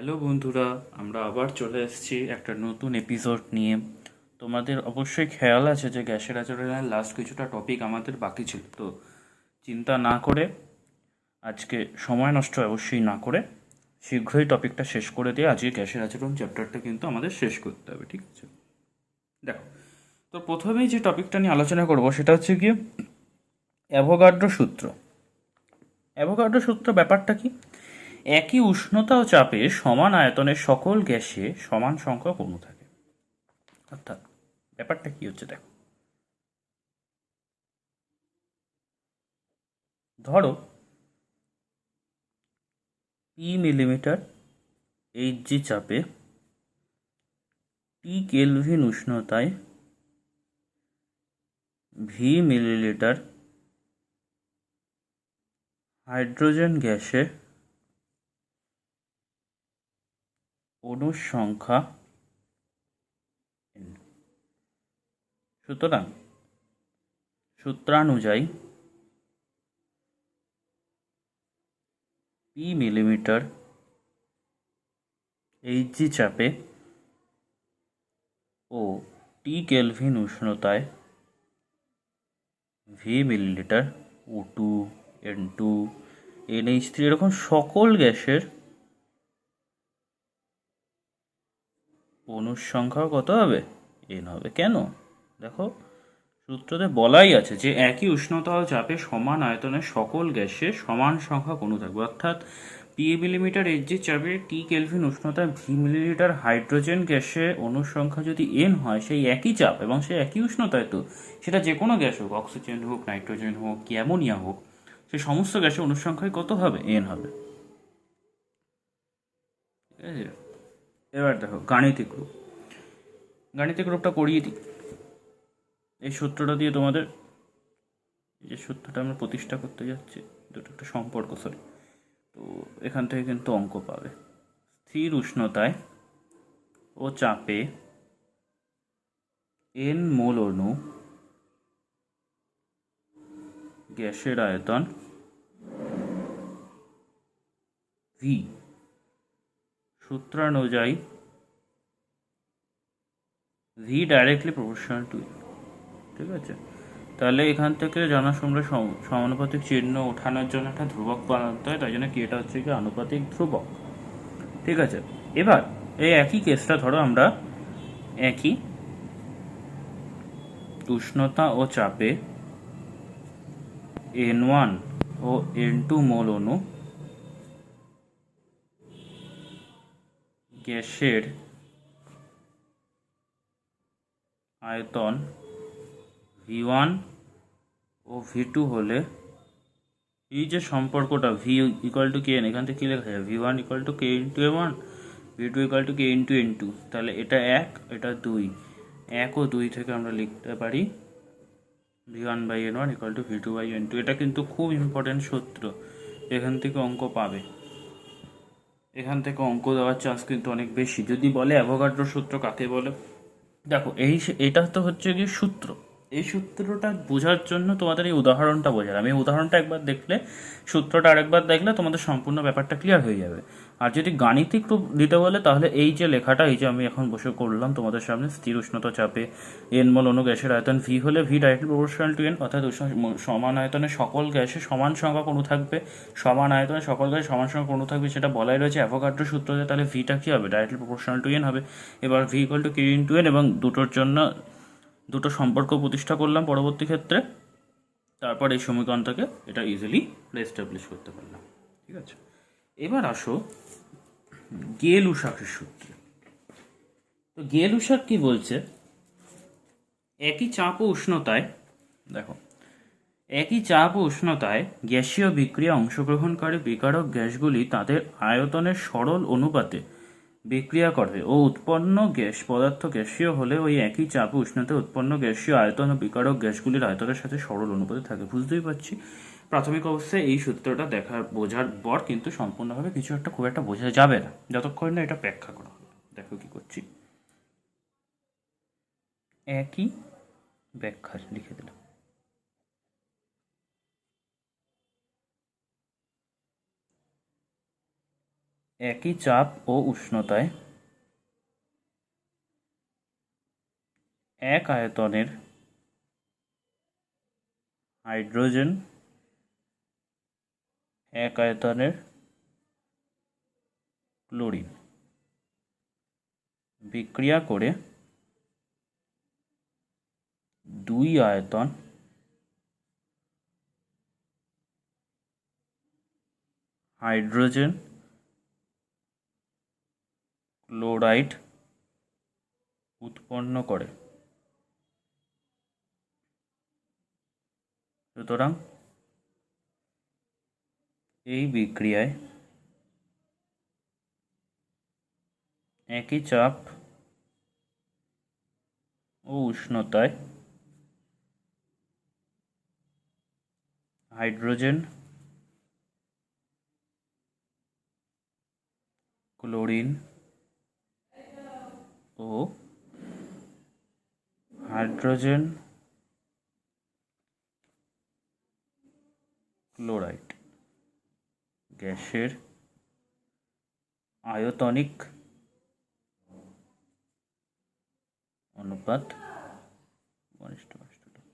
Hello বন্ধুরা, আমরা আবার চলে এসেছি একটা নতুন এপিসোড নিয়ে। তোমাদের অবশ্যই খেয়াল আছে যে গ্যাসের আচরণের লাস্ট কিছুটা টপিক আমাদের বাকি ছিল, তো চিন্তা না করে আজকে সময় নষ্ট অবশ্যই না করে শীঘ্রই টপিকটা শেষ করে দিয়ে আজকে গ্যাসের আচরণ চ্যাপ্টারটা কিন্তু আমাদের শেষ করতে হবে, ঠিক আছে? দেখো, তো প্রথমেই যে টপিকটা নিয়ে আলোচনা করব সেটা হচ্ছে গিয়ে অ্যাভোগাড্রো সূত্র। অ্যাভোগাড্রো সূত্র ব্যাপারটা কি? একই উষ্ণতা ও চাপে সমান আয়তনের সকল গ্যাসে সমান সংখ্যক অণু থাকে। অর্থাৎ ব্যাপারটা কি হচ্ছে দেখো, ধরো পি মিলিমিটার এইচজি চাপে টি কেলভিন উষ্ণতায় ভি মিলিলিটার হাইড্রোজেন গ্যাসে অণুর সংখ্যা n। সুতরাং সূত্রানুযায়ী পি মিলিমিটার এইচজি চাপে ও টি কেলভিন উষ্ণতায় V millilitre O2, N2, NH3 এরকম সকল গ্যাসের অণুর সংখ্যা কত হবে? n হবে। কেন? দেখো, সূত্রতে বলাই আছে যে একই উষ্ণতা ও চাপে সমান আয়তনের সকল গ্যাসে সমান সংখ্যক অণু থাকবে। অর্থাৎ পি মিলিমিটার এইচজি চাপে টি কেলভিন উষ্ণতায় ভি মিলিলিটার হাইড্রোজেন গ্যাসে অণুর সংখ্যা যদি n হয়, সেই একই চাপ এবং সেই একই উষ্ণতায়, তো সেটা যে কোনো গ্যাস হোক, অক্সিজেন হোক, নাইট্রোজেন হোক কি অ্যামোনিয়া হোক, সেই সমস্ত গ্যাসে অণুর সংখ্যায় কত হবে? n হবে। ঠিক আছে, এবার দেখো গাণিতিক রূপটা করিয়ে দিই। এই সূত্রটা দিয়ে তোমাদের, এই যে সূত্রটা আমরা প্রতিষ্ঠা করতে যাচ্ছি, দুটো একটা সম্পর্ক, সরি, তো এখান থেকে কিন্তু অঙ্ক পাবে। স্থির উষ্ণতায় ও চাপে n মোল অণু গ্যাসের আয়তন v সূত্রানুযায়ী v directly proportional two. ঠিক আছে, তাহলে এখান থেকে জানা শুনলে সমানুপাতিক চিহ্ন ওঠানোর জন্য একটা ধ্রুবক বানাতে হয়, তাই জন্য কি এটা হচ্ছে কি আনুপাতিক ধ্রুবক। ঠিক আছে, এবার এই একই কেসটা ধরো আমরা একই উষ্ণতা ও চাপে N1 ও N2 মোল অণু গ্যাসের আয়তন V1 ও V2 হলে এই যে সম্পর্কটা V equal to K N, এখান থেকে কি লেখা যায়? V1 equal to K into এ1, V2 equal to K into N2। তাহলে এটা 1, এটা 2, 1 ও 2 থেকে আমরা লিখতে পারি V1/N1 ইকুয়াল টু V2/N2। এটা কিন্তু খুব ইম্পর্টেন্ট সূত্র, এখান থেকে অঙ্ক পাবে, এখান থেকে অঙ্ক দেওয়ার চান্স কিন্তু অনেক বেশি। যদি বলে অ্যাভোগাড্রো সূত্র কাকে বলে, দেখো এটা তো হচ্ছে কি সূত্র। এই সূত্রটা বোঝার জন্য তোমাদের এই উদাহরণটা বোঝার, আমি উদাহরণটা একবার দেখলে, সূত্রটা আরেকবার দেখলে তোমাদের সম্পূর্ণ ব্যাপারটা ক্লিয়ার হয়ে যাবে। আর যদি গাণিতিক রূপ দিতে বলে, তাহলে এই যে লেখাটা, এই যে আমি এখন বসে করলাম তোমাদের সামনে, স্থির উষ্ণতা চাপে n মোল অণু গ্যাসের আয়তন v হলে v directly proportional two n, অর্থাৎ সমান আয়তনে সকল গ্যাসে সমান সংখ্যক অণু থাকবে, সমান আয়তনে সকল গ্যাসে সমান সংখ্যক অণু থাকবে, সেটা বলাই রয়েছে অ্যাভোগাড্রো সূত্রতে। তাহলে ভিটা কি হবে? ডাইরেক্টলি প্রপোর্শনাল টু n হবে। এবার v equal two k into n, এবং দুটোর জন্য দুটো সম্পর্ক প্রতিষ্ঠা করলাম পরবর্তী ক্ষেত্রে, তারপর এই সমীকরণটাকে এটা ইজিলি রেস্টাবলিশ করতে পারলাম। ঠিক আছে, এবার আসো গেল-উসাকের সূত্রে। তো গেল-উসাক কি বলছে? একই চাপ ও উষ্ণতায়, দেখো, একই চাপ ও উষ্ণতায় গ্যাসীয় বিক্রিয়া অংশগ্রহণকারী বিকারক গ্যাসগুলি তাদের আয়তনের সরল অনুপাতে বিক্রিয়া করে ও উৎপন্ন গ্যাস পদার্থ গ্যাসীয় হলে ওই একই চাপ ও উষ্ণতায় উৎপন্ন গ্যাসীয় আয়তন ও বিকারক গ্যাসগুলির আয়তনের সাথে সরল অনুপাতে থাকে। বুঝতেই পারছি প্রাথমিক অবস্থায় এই সূত্রটা বোঝার পর কিন্তু সম্পূর্ণভাবে কিছু একটা খুব একটা বোঝা যাবে না যতক্ষণ না এটা ব্যাখ্যা করা হবে। দেখো কি করছি, একই ব্যাখ্যা লিখে দিলাম। একই চাপ ও উষ্ণতায় এক আয়তনের হাইড্রোজেন এক আয়তনের ক্লোরিন বিক্রিয়া করে দুই আয়তন হাইড্রোজেন ক্লোরাইড উৎপন্ন করে। সুতরাং এই বিক্রিয়ায় একই চাপ ও উষ্ণতায় হাইড্রোজেন ক্লোরিন ও হাইড্রোজেন ক্লোরাইড গ্যাসের আয়তনিক অনুপাত 1:2।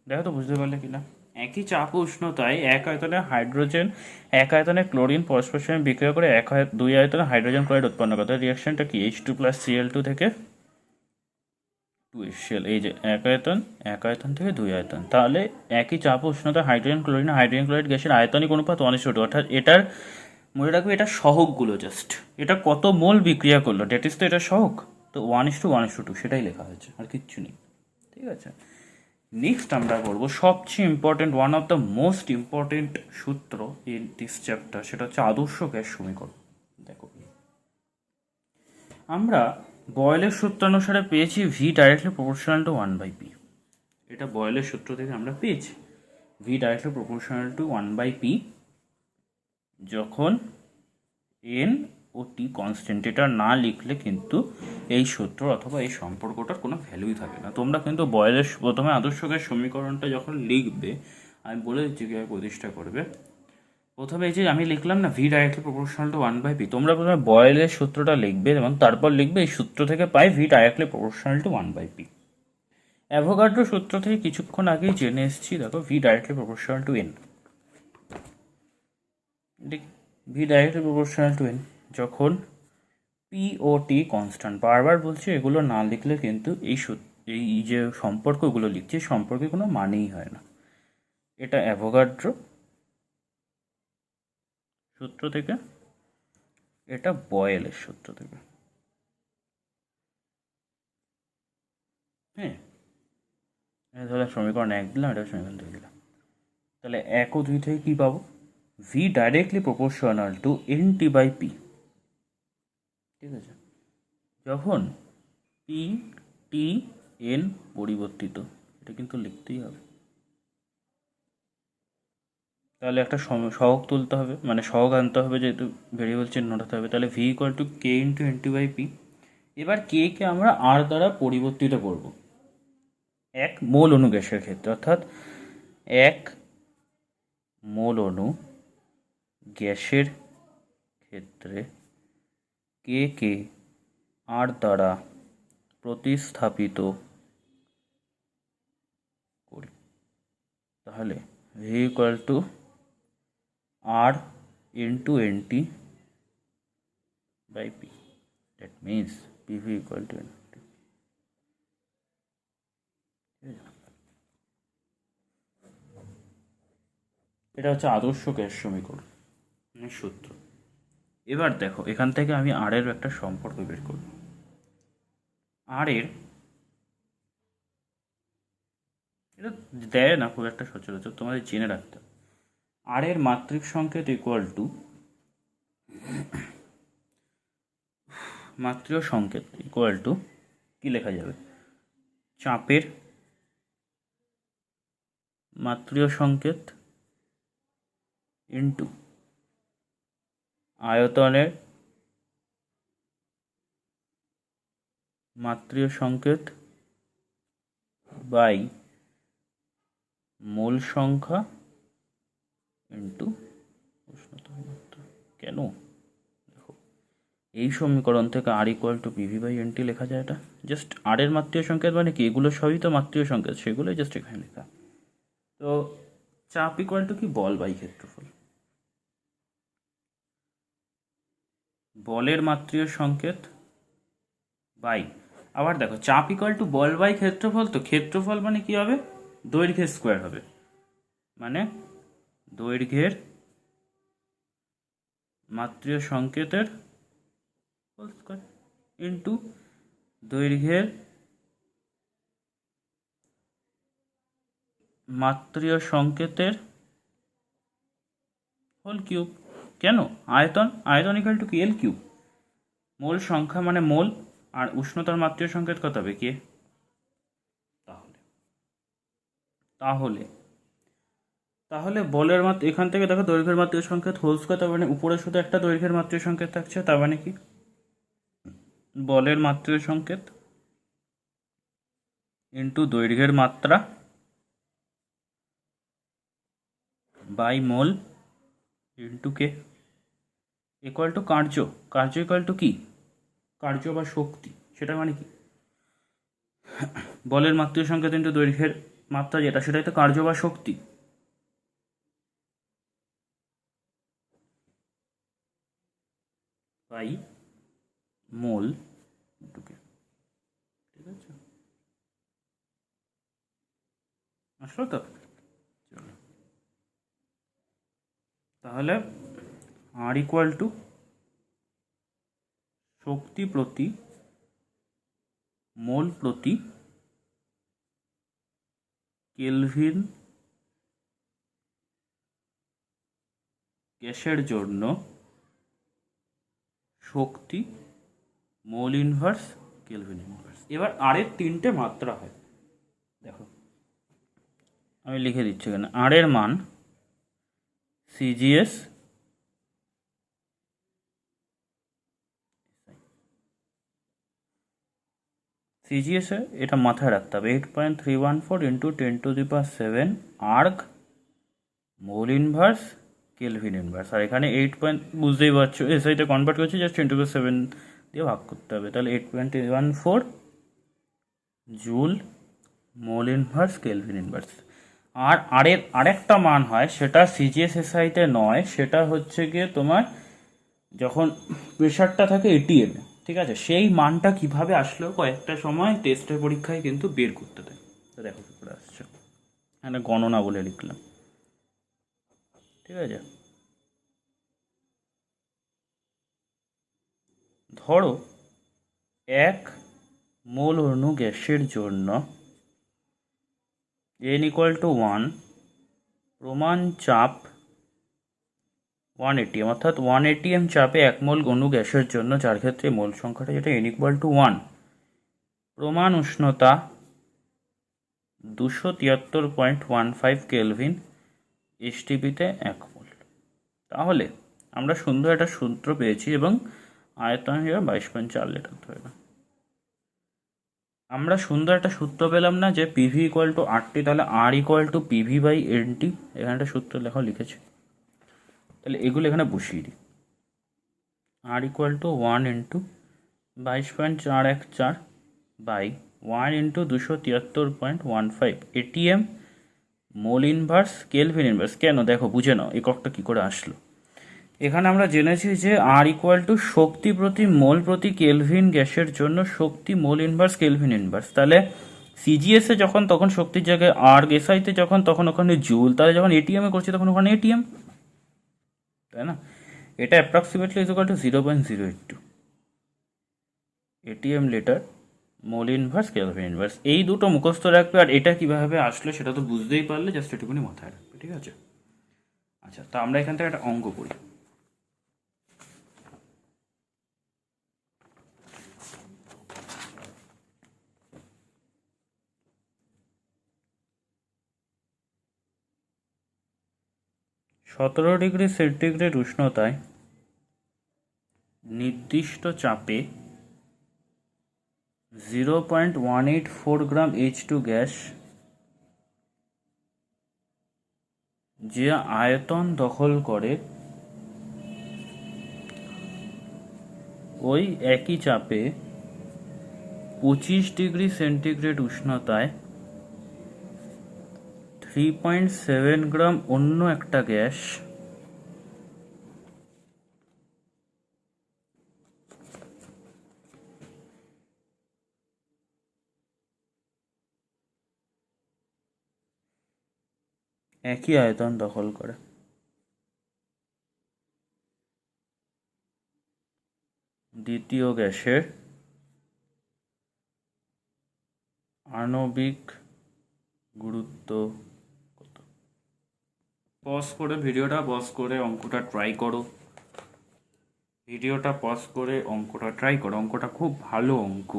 দেখো তো বুঝতে পারলে কিনা? একই চাপ ও উষ্ণতায় এক আয়তনে হাইড্রোজেন এক আয়তনে ক্লোরিন পরস্পর সঙ্গে বিক্রিয়া করে দুই আয়তনে হাইড্রোজেন ক্লোরাইড উৎপন্ন করে। রিয়াকশনটা কি? H2+Cl2 থেকে 2HCl। এই যে এক আয়তন থেকে দুই আয়তন, তাহলে একই চাপ ও উষ্ণতায় হাইড্রোজেন ক্লোরাইড গ্যাসের আয়তনিক অনুপাত 1:2। অর্থাৎ এটার মনে রাখবে এটা সহগগুলো, জাস্ট এটা কত মোল বিক্রিয়া করলো ডেট ইজ তো এটা সহগ, তো 1:1:2 সেটাই লেখা হয়েছে, আর কিচ্ছু নেই। ঠিক আছে, নেক্সট আমরা করবো সবচেয়ে important, one of the most important সূত্র ইন দিস চ্যাপ্টার, সেটা হচ্ছে আদর্শ গ্যাস সমীকরণ। দেখো আমরা বয়েলের সূত্র অনুসারে পেয়েছি V directly proportional to 1/p। এটা বয়েলের সূত্র থেকে আমরা পেয়েছি V directly proportional to 1/p যখন এন ও টি কনস্ট্যান্ট। এটা না লিখলে কিন্তু এই সূত্র অথবা এই সম্পর্কটার কোনো ভ্যালুই থাকে না। তোমরা কিন্তু বয়েলের প্রথমে আদর্শ গ্যাস সমীকরণটা যখন লিখবে, আমি বলে দিচ্ছি কীভাবে প্রতিষ্ঠা করবে। প্রথমে এই যে আমি লিখলাম না V directly proportional to 1/p, তোমরা প্রথমে বয়েলের সূত্রটা লিখবে এবং তারপর লিখবে এই সূত্র থেকে পাই V directly proportional to 1/p। Avogadro সূত্র থেকে কিছুক্ষণ আগেই জেনে এসেছি, দেখো V directly proportional to N. V directly proportional to N যখন পি ও টি কনস্ট্যান্ট। বারবার বলছি এগুলো না লিখলে কিন্তু এই যে সম্পর্কগুলো লিখছি সম্পর্কে কোনো মানেই হয় না। এটা অ্যাভোগাড্রো সূত্র থেকে, এটা বয়েলের সূত্র থেকে। হ্যাঁ, তাহলে সমীকরণ 1 দিলাম, এটা সমীকরণ 2 দিলাম। তাহলে 1 ও 2 থেকে কী পাবো? V directly proportional to n T by P. ঠিক আছে, যখন পি টি এন পরিবর্তিত, এটা কিন্তু লিখতেই হবে। তাহলে একটা সহগ তুলতে হবে, মানে সহগ আনতে হবে, যেহেতু ভেরিয়েবল চিহ্ন হতে হবে। তাহলে V equal to K into n T by P. এবার কে কে আমরা আর দ্বারা পরিবর্তিত করব এক মোল অণু গ্যাসের ক্ষেত্রে, অর্থাৎ এক মোল অণু গ্যাসের ক্ষেত্রে কে কে আর দ্বারা প্রতিস্থাপিত করি। তাহলে V equal to R into n T by P. That means PV equal to n T. এটা হচ্ছে আদর্শ গ্যাস সমীকরণ সূত্র। এবার দেখো এখান থেকে আমি আর এর একটা সম্পর্ক বের করব। আর এর এটা দেয় না খুব একটা সচরাচর, তোমাদের জেনে রাখতে হবে। আর এর মাত্রিক সংকেত ইকুয়াল টু মাত্রীয় সংকেত ইকুয়াল টু কি লেখা যাবে? চাপের মাত্রীয় সংকেত ইন্টু আয়তনের মাত্রীয় সংকেত বাই মোল সংখ্যা ইন্টু উষ্ণতা। কেন? দেখো এই সমীকরণ থেকে আর equal two PV by N T লেখা যায়। এটা জাস্ট আর এর মাত্রীয় সংকেত মানে কি, এগুলো সবই তো মাত্রীয় সংকেত, সেগুলো জাস্ট এখানে লেখা। তো চাপ ইকুয়াল টু কি, বল বাই ক্ষেত্রফল। বলের মাত্রীয় সংকেত বাই, আবার দেখো চাপ ইকুয়াল টু বল বাই ক্ষেত্রফল, তো ক্ষেত্রফল মানে কি হবে, দৈর্ঘ্যের স্কোয়ার হবে, মানে দৈর্ঘ্যের মাত্রীয় সংকেতের হোল স্কোয়ার ইন্টু দৈর্ঘ্যের মাত্রীয় সংকেতের হোল কিউব। কেন, আয়তন, আয়তন ইকুয়াল টু কি, এল কিউব। মোল সংখ্যা মানে মোল, আর উষ্ণতার মাত্রীয় সংকেত কত হবে, কে। তাহলে তাহলে তাহলে বলের মাত্রা, এখান থেকে দেখো দৈর্ঘ্যের মাত্রীয় সংকেত হোল স্কোয়ার, তার মানে উপরে শুধু একটা দৈর্ঘ্যের মাত্রীয় সংকেত থাকছে, তার মানে কি বলের মাত্রীয় সংকেত ইন্টু দৈর্ঘ্যের মাত্রা by mole into K equal to কার্য। কার্য ইকুয়াল টু কি, কার্য বা শক্তি, সেটা মানে কি বলের মাত্রীয় সংকেত ইন্টু দৈর্ঘ্যের মাত্রা যেটা, সেটাই তো কার্য বা শক্তি। বাই মোল ইন্টু কে, ঠিক আছে, আসলো তো। চলো তাহলে আর ইকুয়াল টু শক্তি প্রতি মোল প্রতি কেলভিন গ্যাসের জন্য শক্তি মোল ইনভার্স কেলভিন ইনভার্স। এবার আর এর তিনটে মাত্রা হয়, দেখো আমি লিখে দিচ্ছি এখানে। আর এর মান সিজিএস সিজিএসে এটা মাথায় রাখতে হবে, 8.314 into 10⁻⁷ erg mole inverse kelvin inverse. আর এখানে 8 বুঝতেই পারছো, এসআইতে কনভার্ট করছি, জাস্ট 10⁻⁷ দিয়ে ভাগ করতে হবে, তাহলে 8.314 joule mole inverse kelvin inverse. আর আরের আরেকটা মান হয়, সেটা সিজিএস এসআইতে নয়, সেটা হচ্ছে গিয়ে তোমার যখন প্রেশারটা থাকে এটিএম, ঠিক আছে, সেই মানটা কিভাবে আসলেও কয়েকটা সময় টেস্টের পরীক্ষায় কিন্তু বের করতে দেয়। তো দেখো কি করে আসছে, এখানে গণনা বলে লিখলাম, ঠিক আছে। ধরো 1 মোল অণু গ্যাসের জন্য n = 1, প্রমাণ চাপ 1 atm, অর্থাৎ 1 atm চাপে 1 মোল অণু গ্যাসের জন্য, যার ক্ষেত্রে মোল সংখ্যাটা যেটা n = 1, প্রমাণ উষ্ণতা 273.15 কেলভিন, এসটিপিতে 1 মোল। তাহলে আমরা সুন্দর একটা সূত্র পেয়েছি, এবং আয়তন হিসেবে 22.4 লিটার ধরে না, আমরা সুন্দর একটা সূত্র পেলাম না, যে পিভি ইকুয়াল টু আরটি, তাহলে আর equal two PV by N T, এখানে একটা সূত্র লেখা লিখেছি, তাহলে এগুলো এখানে বসিয়ে দিই। R equal to 1 into 22.414 by 1 into 273.15 ATM mole inverse kelvin inverse. কেন, দেখো বুঝে নাও এককটা কী করে আসলো। এখানে আমরা জেনেছি যে আর ইকুয়াল টু শক্তি প্রতি মোল প্রতি কেলভিন গ্যাসের জন্য শক্তি মোল ইনভার্স কেলভিন ইনভার্স। তাহলে সিজিএসে যখন তখন শক্তির জায়গায় আর, এসআইতে যখন তখন ওখানে জুল, তাহলে যখন এটিএমে করছি তখন ওখানে এটিএম, তাই না। এটা approximately is equal to 0.082 ATM litre mole inverse kelvin inverse. এই দুটো মুখস্থ রাখবে, আর এটা কিভাবে আসলো সেটা তো বুঝতেই পারলে, জাস্ট এটুকুনি মাথায় রাখবে, ঠিক আছে। আচ্ছা, তা আমরা এখান থেকে একটা অঙ্ক করি। (17°C) উষ্ণতায় নির্দিষ্ট চাপে 0.184 গ্রাম H2 গ্যাস যে আয়তন দখল করে ওই একই চাপে 25°C উষ্ণতায় 3.7 গ্রাম অন্য একটা গ্যাস একই আয়তন দখল করে। দ্বিতীয় গ্যাসের আণবিক গুরুত্ব কত? পজ করে ভিডিওটা পজ করে অঙ্কটা ট্রাই করো। অঙ্কটা খুব ভালো অঙ্ক,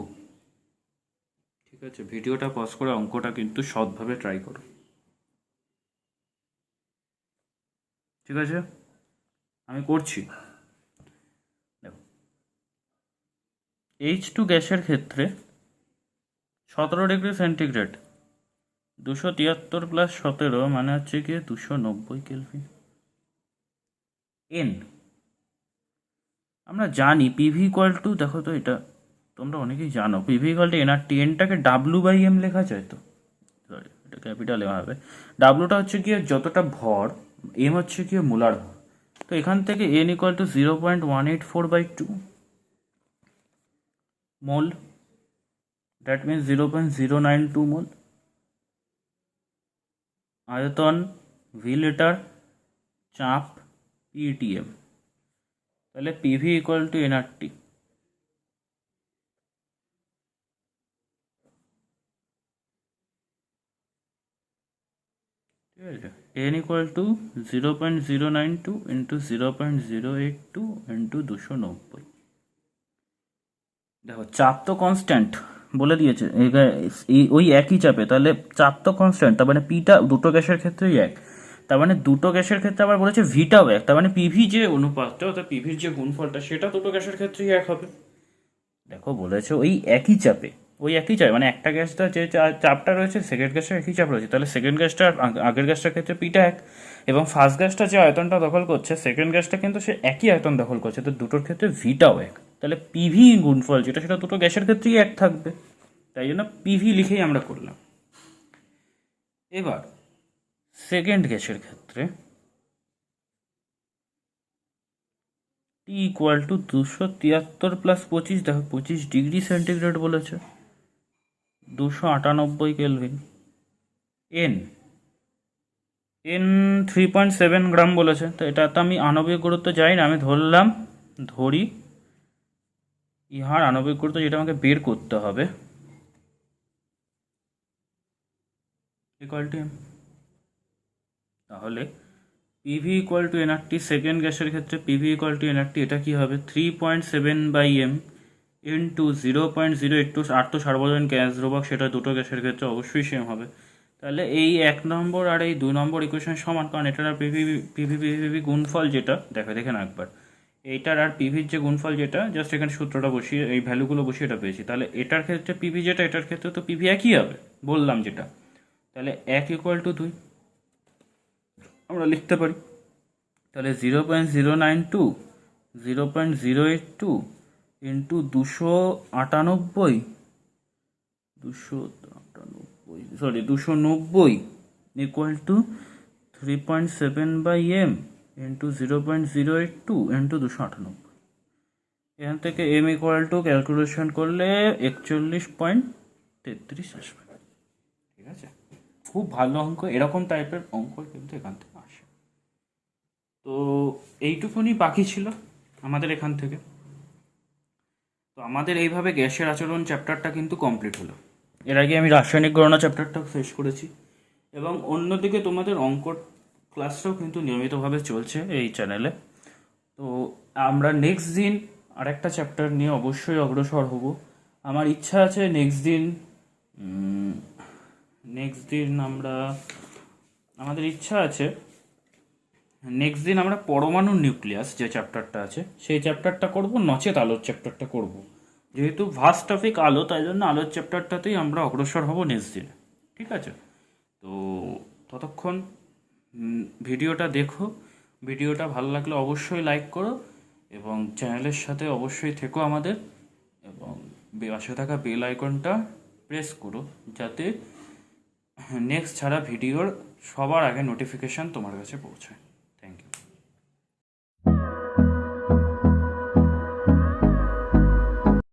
ঠিক আছে? ভিডিওটা পজ করে অঙ্কটা কিন্তু সৎভাবে ট্রাই করো, ঠিক আছে? আমি করছি। দেখো, H2 গ্যাসের ক্ষেত্রে 17°C, 273 + 17 মানে হচ্ছে কি 290 কেলভিন। এন আমরা জানি পিভি ইকুয়াল টু, দেখো তো এটা তোমরা অনেকেই জানো, পিভি ইকুয়াল টু এনআরটি। এনটাকে W/M লেখা যায় তো, সরি এটা ক্যাপিটাল এম হবে। ডাব্লুটা হচ্ছে গিয়ে যতটা ভর, এম হচ্ছে গিয়ে মোলার ভর। তো এখান থেকে N equal to 0.184/2 mole, that means 0.092 মোল। আয়তন ভি লিটার, চাপ PTM। তাহলে পিভি ইকুয়াল টু এনআরটি। ঠিক আছে, N equal to 0.092 into 0.082 into 290। দেখো চাপ তো কনস্ট্যান্ট বলে দিয়েছে ওই একই চাপে, তাহলে চাপ তো কনস্ট্যান্ট, তার মানে পিটা দুটো গ্যাসের ক্ষেত্রেই এক, তার মানে দুটো গ্যাসের ক্ষেত্রে আবার বলেছে ভিটাও এক, তার মানে পিভি যে অনুপাতটা অর্থাৎ পিভির যে গুণফলটা সেটা দুটো গ্যাসের ক্ষেত্রেই এক হবে। দেখো বলেছে ওই একই চাপে, মানে একটা গ্যাসটা যে চাপটা রয়েছে সেকেন্ড গ্যাসটার একই চাপ রয়েছে, তাহলে সেকেন্ড গ্যাসটা আগের গ্যাসটার ক্ষেত্রে পিটা এক, এবং ফার্স্ট গ্যাসটা যে আয়তনটা দখল করছে সেকেন্ড গ্যাসটা কিন্তু সে একই আয়তন দখল করছে, তো দুটোর ক্ষেত্রে ভিটাও এক, তাহলে পিভি গুণফল যেটা সেটা দুটো গ্যাসের ক্ষেত্রেই এক থাকবে, তাই জন্য পিভি লিখেই আমরা করলাম। এবার সেকেন্ড গ্যাসের ক্ষেত্রে টি ইকুয়াল টু 273 + 25, দেখো 25°C বলেছে, 298 কেলভিন। এন 3.7 গ্রাম বলেছে, তো এটা তো আমি আণবিক গুরুত্ব যাই না, আমি ধরি ইহার আণবিক গুরুত্ব যেটা আমাকে বের করতে হবে ইকুয়াল টু এম। তাহলে PV equal to nRT, second গ্যাসের ক্ষেত্রে পিভি ইকুয়াল টু এনআরটি, এটা কি হবে 3.7/m ইন্টু 0.082। আর তো সার্বজনীন গ্যাস ধ্রুবক, সেটা দুটো গ্যাসের ক্ষেত্রে অবশ্যই সেম হবে। তাহলে এই 1 নম্বর আর এই 2 নম্বর ইকুয়েশন সমান, কারণ এটার আর পিভি গুণফল যেটা দেখে না একবার, এইটার আর পিভির যে গুণফল যেটা, জাস্ট এখানে সূত্রটা বসিয়ে এই ভ্যালুগুলো বসিয়ে এটা পেয়েছি। তাহলে এটার ক্ষেত্রে পিভি যেটা, এটার ক্ষেত্রে তো পিভি একই হবে বললাম যেটা, তাহলে 1 ইকুয়াল টু 2 আমরা লিখতে পারি। তাহলে 0.092 0.082 into 290 equal to 3.7/m into 0.082 into 298। এখান থেকে m ইকুয়াল টু ক্যালকুলেশন করলে 41.33 আসবে। ঠিক আছে, খুব ভালো অঙ্ক, এরকম টাইপের অঙ্ক কিন্তু এখান থেকে আসে। তো এইটুকুনি বাকি ছিল আমাদের এখান থেকে। তো আমাদের এইভাবে গ্যাসের আচরণ চ্যাপ্টারটা কিন্তু কমপ্লিট হলো। এর আগে আমি রাসায়নিক গণনা চ্যাপ্টারটা শেষ করেছি, এবং অন্যদিকে তোমাদের অঙ্ক ক্লাসটাও কিন্তু নিয়মিতভাবে চলছে এই চ্যানেলে। তো আমরা নেক্সট দিন আরেকটা চ্যাপ্টার নিয়ে অবশ্যই অগ্রসর হব। আমার ইচ্ছা আছে নেক্সট দিন আমাদের ইচ্ছা আছে নেক্সট দিন আমরা পরমাণু নিউক্লিয়াস যে চ্যাপ্টারটা আছে সেই চ্যাপ্টারটা করব, নচেত আলোর চ্যাপ্টারটা করব। যেহেতু ভাস্ট টপিক আলো, তাই জন্য আলোর চ্যাপ্টারটাতেই আমরা অগ্রসর হব নেক্সট দিন। ঠিক আছে, তো ততক্ষণ ভিডিওটা দেখো, ভিডিওটা ভালো লাগলে অবশ্যই লাইক করো, এবং চ্যানেলের সাথে অবশ্যই থেকো আমাদের, এবং পাশে থাকা বেল আইকনটা প্রেস করো যাতে নেক্সট ছাড়া ভিডিওর সবার আগে নোটিফিকেশান তোমার কাছে পৌঁছায়।